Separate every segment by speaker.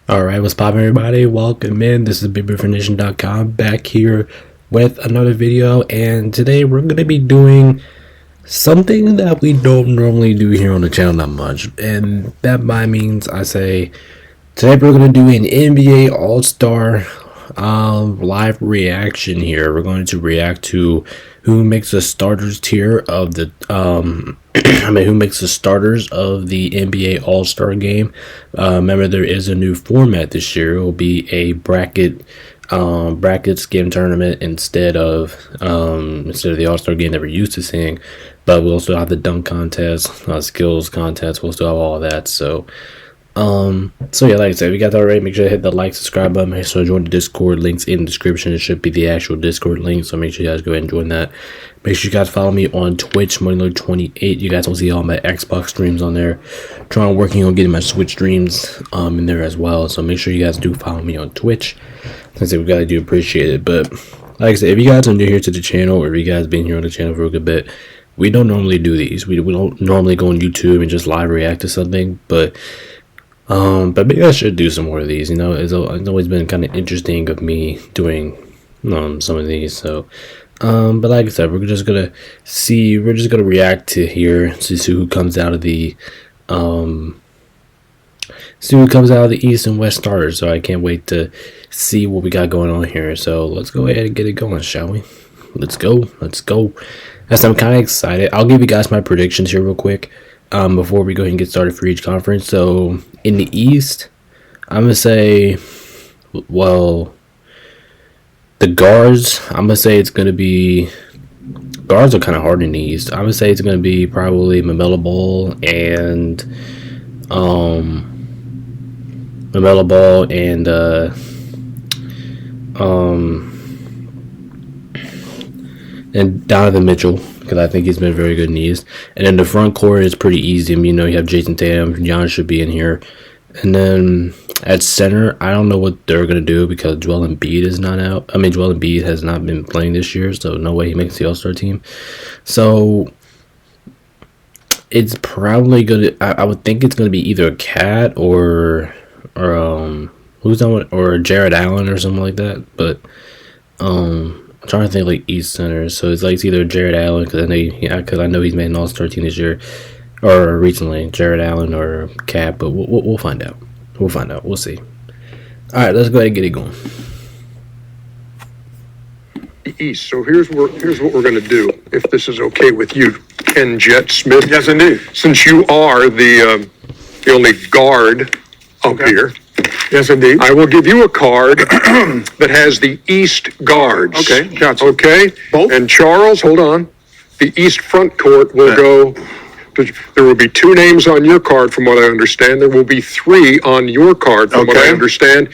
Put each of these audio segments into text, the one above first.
Speaker 1: Alright, what's poppin', everybody? Welcome in. This is BigBearForNation.com back here with another video, and today we're going to be doing something that we don't normally do here on the channel that much, and that by means I say today we're going to do an NBA All-Star live reaction here. We're going to react to who makes the starters tier of the who makes the starters of the NBA All-Star game. Remember, there is a new format this year. It will be a bracket skim tournament instead of the All-Star game that we're used to seeing. But we'll still have the dunk contest, skills contest. We'll still have all of that. So yeah, like I said, we got that already. Make sure to hit the like, subscribe button. Make sure to join the Discord. Links in the description. It should be the actual Discord link, so make sure you guys go ahead and join that. Make sure you guys follow me on Twitch, MoneyLord28. You guys will see all my Xbox streams on there. Working on getting my Switch streams in there as well. So make sure you guys do follow me on Twitch. Like I said, we gotta do appreciate it. But like I said, if you guys are new here to the channel, or if you guys been here on the channel for a good bit, we don't normally do these. We don't normally go on YouTube and just live react to something, but maybe I should do some more of these. You know, it's always been kind of interesting of me doing some of these. So but like I said, we're just gonna react to here to see who comes out of the East and West starters. So I can't wait to see what we got going on here. So let's go ahead and get it going, shall we? Let's go. Yes, I'm kind of excited. I'll give you guys my predictions here real quick before we go ahead and get started for each conference. So in the East, I'm gonna say, well, the guards, I'm gonna say it's gonna be, guards are kind of hard in the East. I'm gonna say it's gonna be probably LaMelo Ball and Donovan Mitchell, because I think he's been very good in the East. And then the front court is pretty easy. I mean, you know, you have Jason Tatum, Giannis should be in here. And then at center, I don't know what they're going to do because Joel Embiid is not out. I mean, Joel Embiid has not been playing this year, so no way he makes the All-Star team. So it's probably going to, I would think it's going to be either a Cat or Jared Allen or something like that. But I'm trying to think like East center, so it's like it's either Jared Allen, because I know he's made an All-Star team this year or recently, Jared Allen or Cap, but we'll find out. We'll see. All right, let's go ahead and get it going.
Speaker 2: East. So here's what we're going to do, if this is okay with you, Ken Jet Smith.
Speaker 3: Yes, indeed.
Speaker 2: Since you are the only guard up here.
Speaker 3: Yes, indeed.
Speaker 2: I will give you a card that has the East guards.
Speaker 3: Okay, gotcha.
Speaker 2: Okay?
Speaker 3: Both?
Speaker 2: And Charles, hold on. The East front court will go, there will be 2 names on your card from what I understand. There will be 3 on your card from what I understand.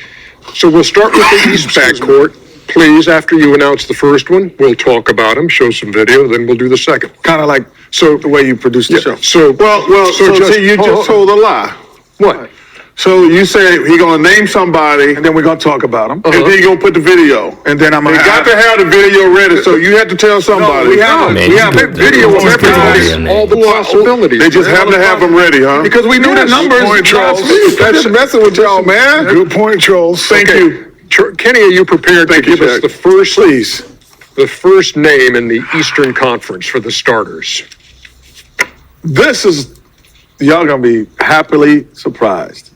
Speaker 2: So we'll start with the East backcourt. Please, after you announce the first one, we'll talk about him, show some video, then we'll do the second.
Speaker 3: Kind of like the way you produce the show.
Speaker 2: So
Speaker 3: You just told a lie.
Speaker 2: What?
Speaker 3: So you say he's gonna name somebody, and then we're gonna talk about him, and then you're gonna put the video, and then I'm gonna got to have the video ready. So you have to tell somebody.
Speaker 2: We have video of everybody, all the possibilities.
Speaker 3: They just have to have them ready, huh?
Speaker 2: Because we knew the numbers.
Speaker 3: Good point, Charles.
Speaker 2: That's messing with y'all, man.
Speaker 3: Good point, Charles. Thank you.
Speaker 2: Kenny, are you prepared to give us the first,
Speaker 3: please,
Speaker 2: the first name in the Eastern Conference for the starters?
Speaker 3: This is, y'all gonna be happily surprised.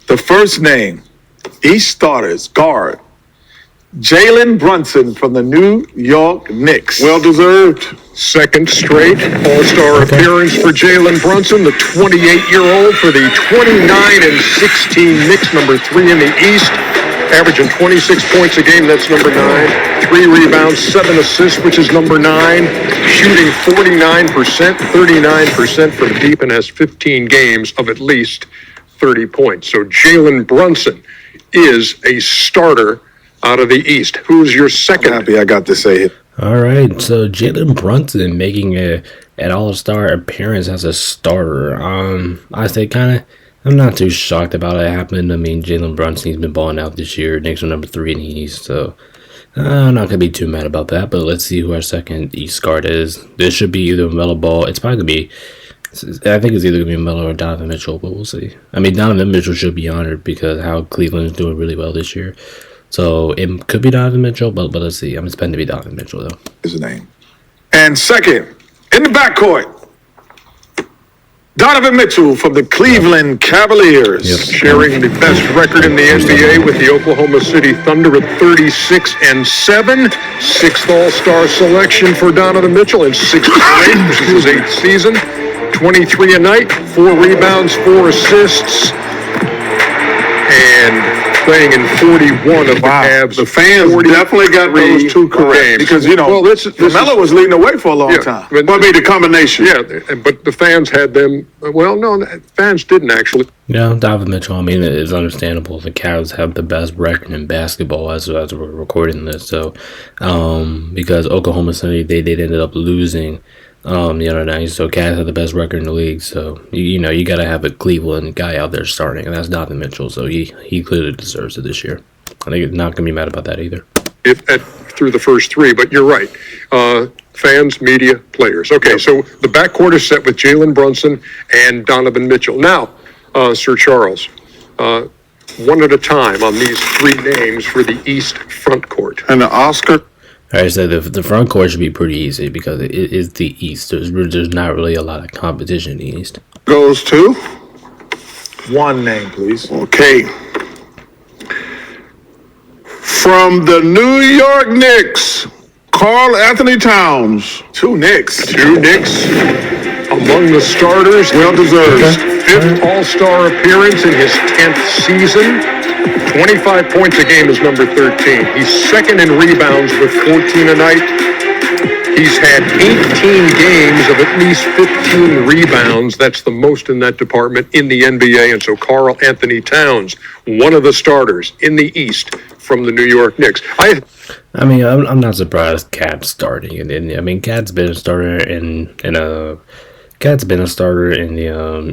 Speaker 3: The first name, East starters, guard, Jalen Brunson from the New York Knicks.
Speaker 2: Well deserved. Second straight All-Star appearance for Jalen Brunson, the 28-year-old for the 29-16 Knicks, number 3 in the East, averaging 26 points a game, that's number 9, 3 rebounds, 7 assists, which is number 9, shooting 49%, 39% from deep, and has 15 games of at least 30 points. So Jalen Brunson is a starter out of the East. Who's your second?
Speaker 3: I'm happy I got to say it.
Speaker 1: All right, so Jalen Brunson making an All-Star appearance as a starter. I say I'm not too shocked about it happening. I mean, Jalen Brunson, he's been balling out this year. Knicks are number 3 in the East, so I'm not gonna be too mad about that. But let's see who our second East guard is. This should be either LaMelo Ball. It's probably gonna be I think it's either going to be Miller or Donovan Mitchell, but we'll see. I mean, Donovan Mitchell should be honored because how Cleveland is doing really well this year. So it could be Donovan Mitchell, but let's see. I'm expecting to be Donovan Mitchell, though.
Speaker 3: His name. And second, in the backcourt, Donovan Mitchell from the Cleveland Cavaliers.
Speaker 1: Yep.
Speaker 2: Sharing the best record in the NBA with the Oklahoma City Thunder at 36-7. Sixth All-Star selection for Donovan Mitchell in 6th straight. This is his 8th season. 23 a night, 4 rebounds, 4 assists, and playing in 41 of the Cavs.
Speaker 3: The fans definitely got those two correct.
Speaker 2: Games.
Speaker 3: Because, you know,
Speaker 2: well, this
Speaker 3: Melo was leading the way for a long time.
Speaker 2: But,
Speaker 3: I mean, the combination.
Speaker 2: Yeah, but the fans had them. Well, no, fans didn't actually.
Speaker 1: Yeah, Donovan Mitchell, I mean, it's understandable. The Cavs have the best record in basketball as we're recording this. So, because Oklahoma City, they ended up losing the other night. So Cavs have the best record in the league. So, you know, you got to have a Cleveland guy out there starting, and that's Donovan Mitchell. So he clearly deserves it this year. I think it's not going to be mad about that either.
Speaker 2: Through the first 3, but you're right. Fans, media, players. Okay, so the backcourt is set with Jalen Brunson and Donovan Mitchell. Now, Sir Charles, one at a time on these 3 names for the East front court.
Speaker 3: And the Oscar.
Speaker 1: All right, so the front court should be pretty easy because it is the East. There's not really a lot of competition in the East.
Speaker 3: Goes to one name, please. Okay. From the New York Knicks, Karl Anthony Towns. 2 Knicks.
Speaker 2: 2 Knicks among the starters.
Speaker 3: Well deserved.
Speaker 2: His 5th All-Star appearance in his 10th season. 25 points a game is number 13. He's second in rebounds with 14 a night. He's had 18 games of at least 15 rebounds. That's the most in that department in the NBA. And so Karl Anthony Towns, one of the starters in the East from the New York Knicks.
Speaker 1: I mean, I'm not surprised Cat's starting. And I mean, Cat's been a starter in the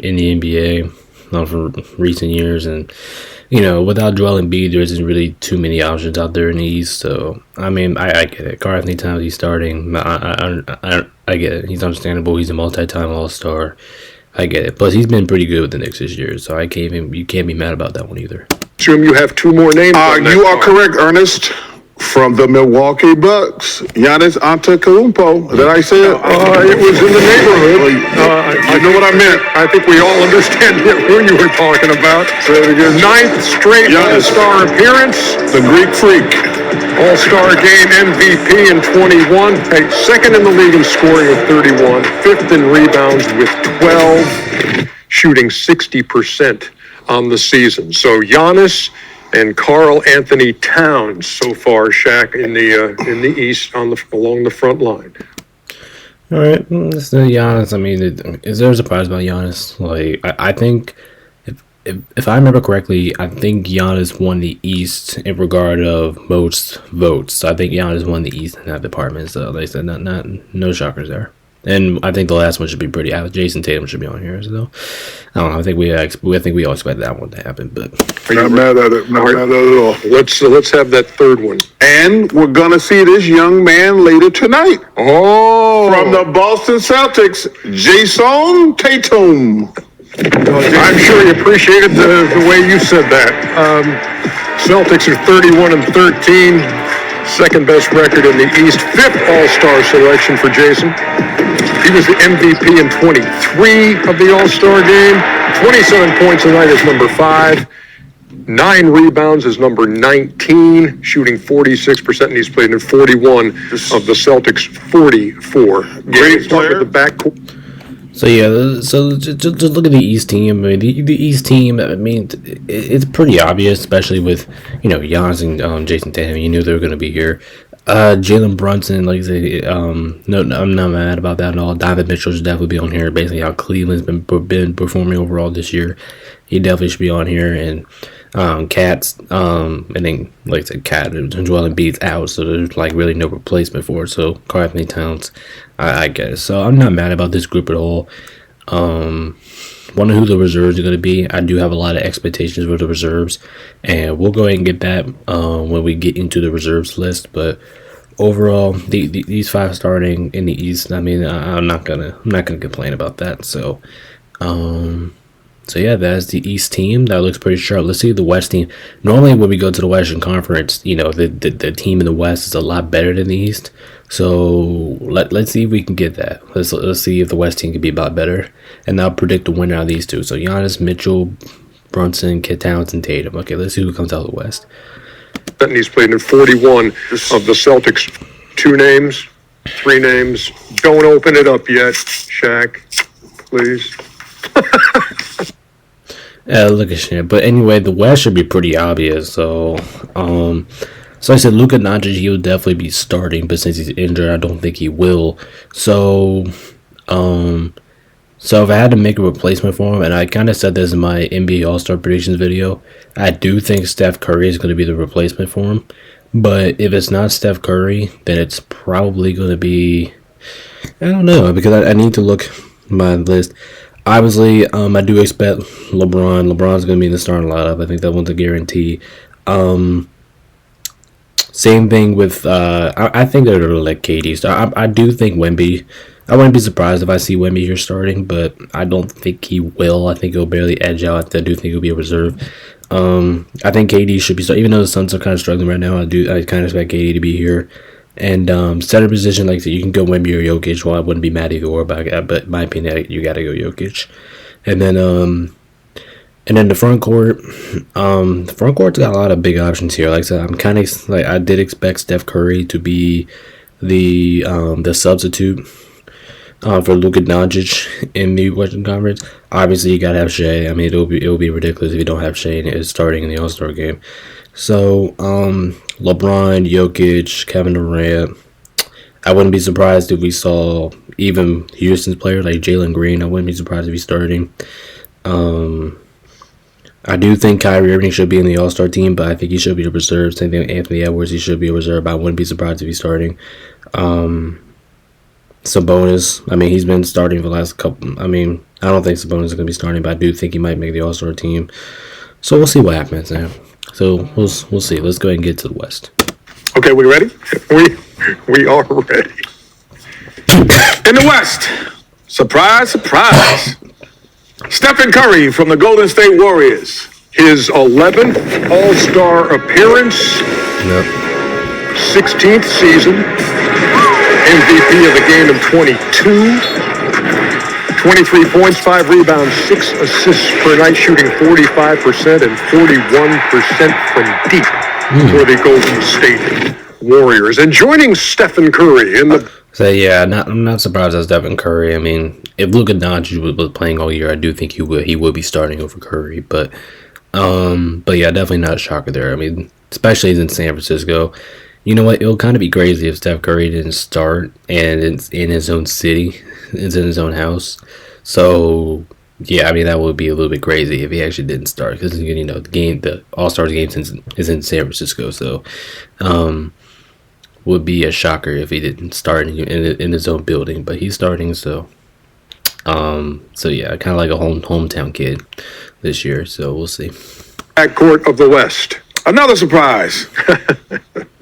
Speaker 1: NBA for recent years, and you know, without Joel Embiid, there isn't really too many options out there in the East. So, I mean, I get it. Karl Anthony Towns, he's starting. I get it. He's understandable. He's a multi-time All-Star. I get it. Plus, he's been pretty good with the Knicks this year, so you can't be mad about that one either.
Speaker 2: Assume you have 2 more names.
Speaker 3: You are correct, Ernest. From the Milwaukee Bucks, Giannis Antetokounmpo. Did I say it?
Speaker 2: It was in the neighborhood.
Speaker 3: I know what I meant.
Speaker 2: I think we all understand who you were talking about.
Speaker 3: Say it again.
Speaker 2: 9th straight
Speaker 3: Giannis.
Speaker 2: All-Star appearance.
Speaker 3: The Greek Freak.
Speaker 2: All-Star game MVP in 21. Hey, second in the league in scoring with 31. 5th in rebounds with 12. Shooting 60% on the season. So Giannis and Karl Anthony Towns so far, Shaq, in the East along the front line.
Speaker 1: All right, so Giannis. I mean, is there a surprise about Giannis? Like, I think if I remember correctly, I think Giannis won the East in regard of most votes. So I think Giannis won the East in that department. So like I said, no shockers there. And I think the last one should be pretty. Jason Tatum should be on here, so I don't know. I think we all expect that one to happen, but
Speaker 3: Not mad at it. Not mad at it at all.
Speaker 2: Let's have that third one.
Speaker 3: And we're gonna see this young man later tonight.
Speaker 2: Oh,
Speaker 3: From the Boston Celtics, Jason Tatum.
Speaker 2: I'm sure he appreciated the way you said that. Celtics are 31-13. Second best record in the East. 5th All-Star selection for Jason. He was the MVP in 23 of the All-Star game. 27 points a night is number 5. 9 rebounds is number 19. Shooting 46%, and he's played in 41 of the Celtics' 44 games.
Speaker 3: Great player.
Speaker 2: With the backcourt.
Speaker 1: so yeah. So just look at the East team. I mean, the East team. I mean, it's pretty obvious, especially with Giannis and Jason Tatum. You knew they were going to be here. Jalen Brunson, like I say, no, I'm not mad about that at all. Donovan Mitchell should definitely be on here. Basically, how Cleveland's been performing overall this year, he definitely should be on here. And Cats, and then like I said, Joel Embiid's out, so there's like really no replacement for it. So Karl Anthony Towns, I guess. So I'm not mad about this group at all. Wonder who the reserves are going to be. I do have a lot of expectations for the reserves, and we'll go ahead and get that when we get into the reserves list. But overall, these 5 starting in the East, I mean, I'm not gonna complain about that. So, yeah, that's the East team. That looks pretty sharp. Let's see the West team. Normally, when we go to the Western Conference, you know, the team in the West is a lot better than the East. So let's see if we can get that. Let's see if the West team can be a lot better, and I'll predict the winner out of these two. So Giannis, Mitchell, Brunson, Kid Townsend, Tatum. Okay, let's see who comes out of the West.
Speaker 2: And he's played in 41 of the Celtics. 2 names, 3 names. Don't open it up yet, Shaq. Please.
Speaker 1: Look at shit. But anyway, the West should be pretty obvious. So I said Luka Doncic, he will definitely be starting, but since he's injured, I don't think he will. So if I had to make a replacement for him, and I kind of said this in my NBA All-Star predictions video, I do think Steph Curry is going to be the replacement for him. But if it's not Steph Curry, then it's probably going to be, I don't know, because I need to look at my list. Obviously, I do expect LeBron. LeBron's going to be in the starting lineup. I think that one's a guarantee. Same thing with, I think they're going to let KD start. I do think Wemby, I wouldn't be surprised if I see Wemby here starting, but I don't think he will. I think he'll barely edge out. I do think he'll be a reserve. I think KD should be starting, even though the Suns are kind of struggling right now. I kind of expect KD to be here. And center position, like you can go Wemby or Jokic. Well, I wouldn't be mad either or, but in my opinion, you got to go Jokic. And then the front court. The front court's got a lot of big options here. Like I said, I'm kind of like I did expect Steph Curry to be the substitute for Luka Doncic in the Western Conference. Obviously, you gotta have Shea. I mean, it'll be ridiculous if you don't have Shea and is starting in the All-Star game. So, LeBron, Jokic, Kevin Durant. I wouldn't be surprised if we saw even Houston's player like Jalen Green. I wouldn't be surprised if he's starting. I do think Kyrie Irving should be in the All-Star team, but I think he should be a reserve. Same thing with Anthony Edwards. He should be a reserve, but I wouldn't be surprised if he's starting. Sabonis, I mean, he's been starting for the last couple. I mean, I don't think Sabonis is going to be starting, but I do think he might make the All-Star team. So we'll see what happens now. So we'll see. Let's go ahead and get to the West.
Speaker 2: Okay, we ready? We are ready.
Speaker 3: In the West, surprise, surprise. Stephen Curry from the Golden State Warriors.
Speaker 2: His 11th All-Star appearance,
Speaker 1: Yep.
Speaker 2: 16th season, MVP of the game in 22, 23 points, 5 rebounds, 6 assists per night, shooting 45% and 41% from deep for the Golden State Warriors. And joining Stephen Curry in the...
Speaker 1: So yeah, I'm not surprised at Stephen Curry. I mean, if Luka Doncic was playing all year, I do think he would be starting over Curry. But yeah, definitely not a shocker there. I mean, especially in San Francisco. You know what? It'll kind of be crazy if Steph Curry didn't start and it's in his own city, it's in his own house. So yeah, I mean that would be a little bit crazy if he actually didn't start because the All-Stars game is in San Francisco. So would be a shocker if he didn't start in his own building, but he's starting. So yeah, kind of like a hometown kid this year. So we'll see.
Speaker 2: Backcourt of the West.
Speaker 3: Another surprise.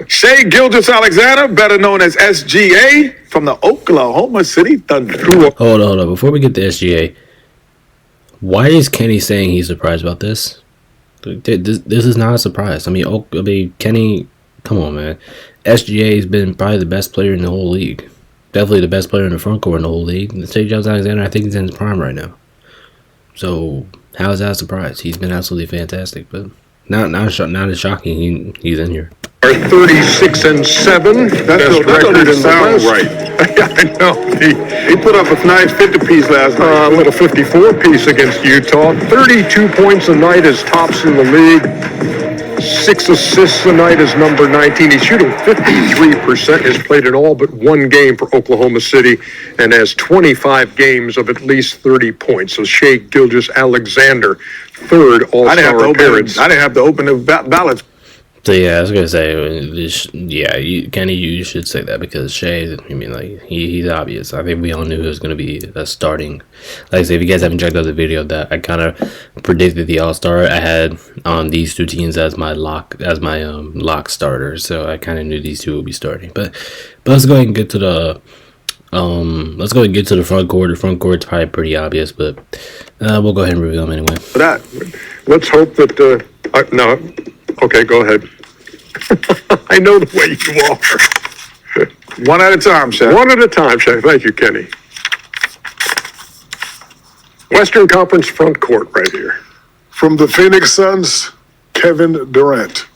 Speaker 3: Shea Gilgeous-Alexander, better known as SGA, from the Oklahoma City Thunder.
Speaker 1: Hold on. Before we get to SGA, why is Kenny saying he's surprised about this? This is not a surprise. I mean, Kenny, come on, man. SGA has been probably the best player in the whole league. Definitely the best player in the front court in the whole league. Shea Gilgeous-Alexander, I think he's in his prime right now. So how is that a surprise? He's been absolutely fantastic, but not as shocking. He's in here.
Speaker 2: Are 36-7. That's record in the West.
Speaker 3: Right.
Speaker 2: Yeah, I know.
Speaker 3: He put up a nice 50-piece last night.
Speaker 2: A little 54-piece against Utah. 32 points a night is tops in the league. 6 assists a night is number 19. He's shooting 53%, has played in all but one game for Oklahoma City, and has 25 games of at least 30 points. So Shea Gilgeous-Alexander, third All-Star appearance.
Speaker 3: I didn't have to open the ballots.
Speaker 1: So yeah, I was gonna say, Kenny, you should say that because Shea, I mean, like he's obvious. I think we all knew he was gonna be a starting. Like I said, if you guys haven't checked out the video, that I kind of predicted the All Star. I had these two teams as my lock starters, so I kind of knew these two would be starting. But let's go ahead and get to the front court. The front court's probably pretty obvious, but we'll go ahead and review them anyway.
Speaker 2: That. Let's hope that, no, okay, go ahead. I know the way you are.
Speaker 3: One at a time, Shaq.
Speaker 2: One at a time, Shaq. Thank you, Kenny. Western Conference front court right here.
Speaker 4: From the Phoenix Suns, Kevin Durant.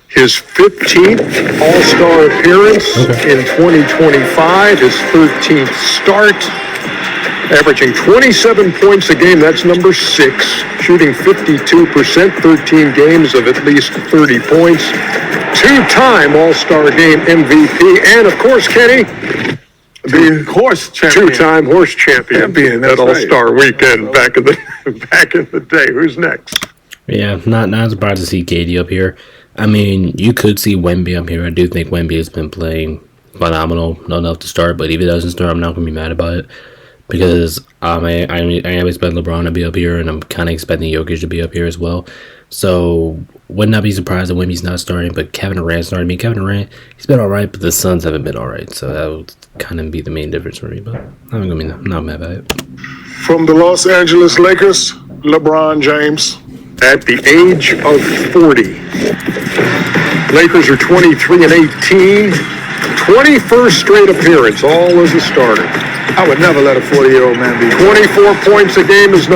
Speaker 2: His 15th All-Star appearance in 2025, his 13th start, averaging 27 points a game. That's number 6, shooting 52%, 13 games of at least 30 points. 2-time All-Star Game MVP, and of course, Kenny,
Speaker 3: The horse champion.
Speaker 2: 2-time horse champion
Speaker 3: That's
Speaker 2: at All-Star Weekend back in the day. Who's next?
Speaker 1: Yeah, not surprised to see KD up here. I mean, you could see Wemby up here. I do think Wemby has been playing phenomenal, not enough to start. But if he doesn't start, I'm not gonna be mad about it because I am expecting LeBron to be up here, and I'm kind of expecting Jokic to be up here as well. So would not be surprised that Wemby's not starting, but Kevin Durant starting. I mean, Kevin Durant, he's been all right, but the Suns haven't been all right. So that would kind of be the main difference for me. But I'm gonna be not mad about it.
Speaker 4: From the Los Angeles Lakers, LeBron James.
Speaker 2: At the age of 40. Lakers are 23 and 18. 21st straight appearance, all as a starter.
Speaker 3: I would never let a 40-year-old man be.
Speaker 2: 24 points a game is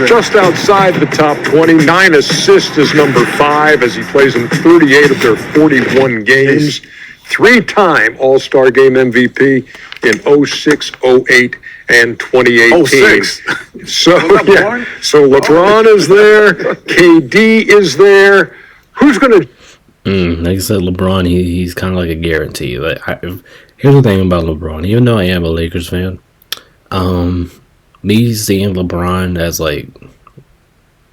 Speaker 2: just outside the top 20. 9 assists is number 5 as he plays in 38 of their 41 games. 3-time All-Star Game MVP in 06, 08, and 2018.
Speaker 3: 06.
Speaker 2: So LeBron is there. KD is there. Who's going to...
Speaker 1: Like I said, LeBron, he's kind of like a guarantee. Here's the thing about LeBron. Even though I am a Lakers fan, me seeing LeBron as like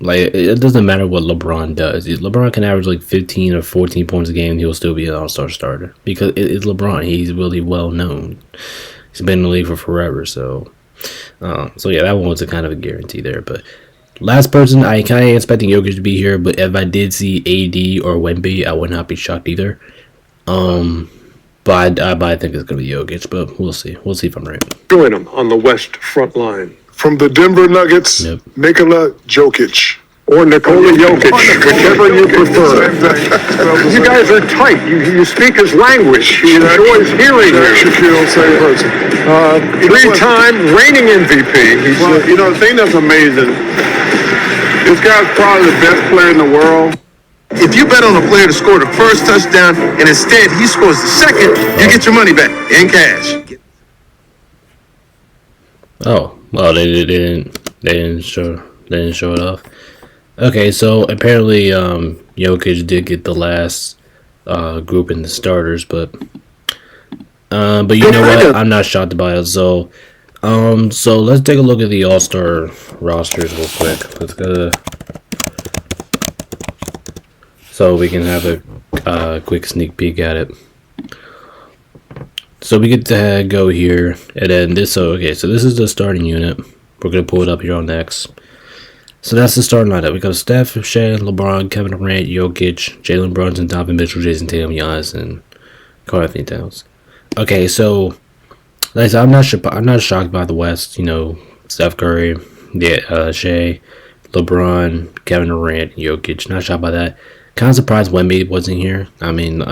Speaker 1: it doesn't matter what LeBron does. LeBron can average like 15 or 14 points a game, and he'll still be an all-star starter because it's LeBron. He's really well known. He's been in the league for forever, so yeah, that one was a kind of a guarantee there. But last person, I kind of expecting Jokic to be here, but if I did see AD or Wemby, I would not be shocked either. But I think it's gonna be Jokic, but we'll see. We'll see if I'm right.
Speaker 2: join him on the West front line?
Speaker 4: From the Denver Nuggets,
Speaker 1: Yep.
Speaker 4: Nikola Jokic.
Speaker 2: Or Nikola Jokic, whichever you prefer.
Speaker 4: Same thing.
Speaker 2: You guys are tight. You speak his language. He enjoys hearing you.
Speaker 4: Shaquille, same person.
Speaker 2: 3-time reigning MVP. He's
Speaker 5: Well, the thing that's amazing, this guy's probably the best player in the world.
Speaker 6: If you bet on a player to score the first touchdown and instead he scores the second, you get your money back in cash.
Speaker 1: Oh, well, they didn't show it off. Okay, so apparently Jokic did get the last group in the starters, but you know what? I'm not shocked by it. So let's take a look at the All-Star rosters real quick. Let's go. So we can have a quick sneak peek at it. So we get to go here, and then this. So this is the starting unit. We're gonna pull it up here on X. So that's the starting lineup. We got Steph, Shea, LeBron, Kevin Durant, Jokic, Jalen Brunson, Donovan Mitchell, Jason Tatum, Giannis, and Karl Anthony Towns. Okay, so like I said, I'm not shocked by the West. You know, Steph Curry, Shea, LeBron, Kevin Durant, Jokic. Not shocked by that. Kind of surprised Wemby wasn't here. I mean,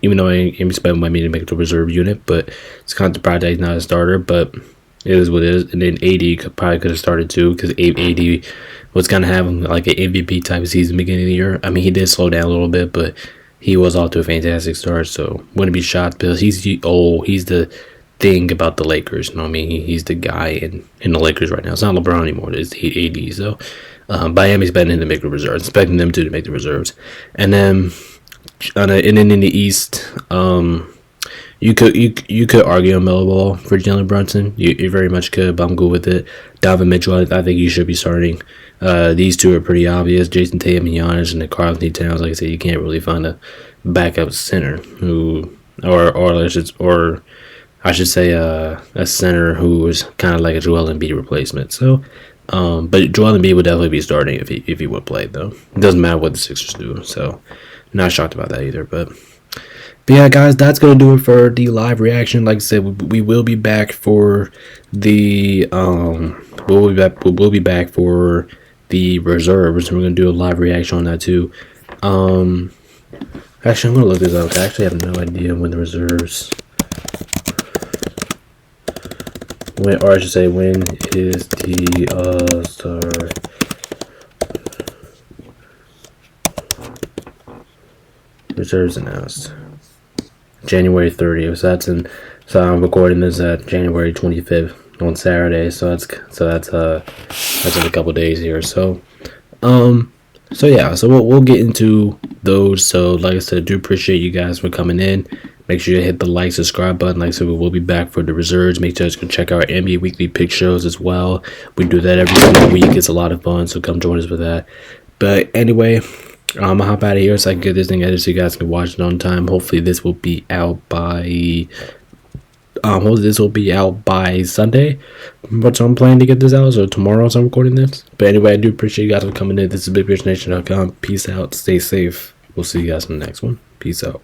Speaker 1: even though I expect Wemby to make the reserve unit, but it's kind of surprised that he's not a starter. But it is what it is. And then AD probably could have started too, because AD was kind of having like an MVP type of season beginning of the year. I mean, he did slow down a little bit, but he was off to a fantastic start. So wouldn't be shocked because he's the thing about the Lakers. You know what I mean? He's the guy in the Lakers right now. It's not LeBron anymore. It's AD. So Miami's betting him to make the reserves, expecting them to make the reserves. And then in the East, you could argue a Melo Ball for Jalen Brunson. You very much could, but I'm good with it. Donovan Mitchell, I think he should be starting. These two are pretty obvious: Jason Tatum and Giannis, and the Karl-Anthony Towns. Like I said, you can't really find a backup center I should say a center who is kind of like a Joel Embiid replacement. So, but Joel Embiid would definitely be starting if he would play, though. It doesn't matter what the Sixers do. So, not shocked about that either. But yeah, guys, that's gonna do it for the live reaction. Like I said, we will be back for the we'll be back for the reserves. We're gonna do a live reaction on that too. Actually, I'm gonna look this up. I actually have no idea when the reserves. When is the All-Star reserves announced? January 30th. So I'm recording this at January 25th on Saturday. So that's in a couple days here. So yeah. So we'll get into those. So like I said, I do appreciate you guys for coming in. Make sure you hit the like, subscribe button. Like I said, we will be back for the reserves. Make sure you can check out our NBA Weekly Pick shows as well. We do that every single week. It's a lot of fun, so come join us for that. But anyway, I'm going to hop out of here so I can get this thing edited so you guys can watch it on time. Hopefully this will be out by Sunday. But I'm planning to get this out, so tomorrow I'm recording this. But anyway, I do appreciate you guys for coming in. This is BigBeardNation.com. Peace out. Stay safe. We'll see you guys in the next one. Peace out.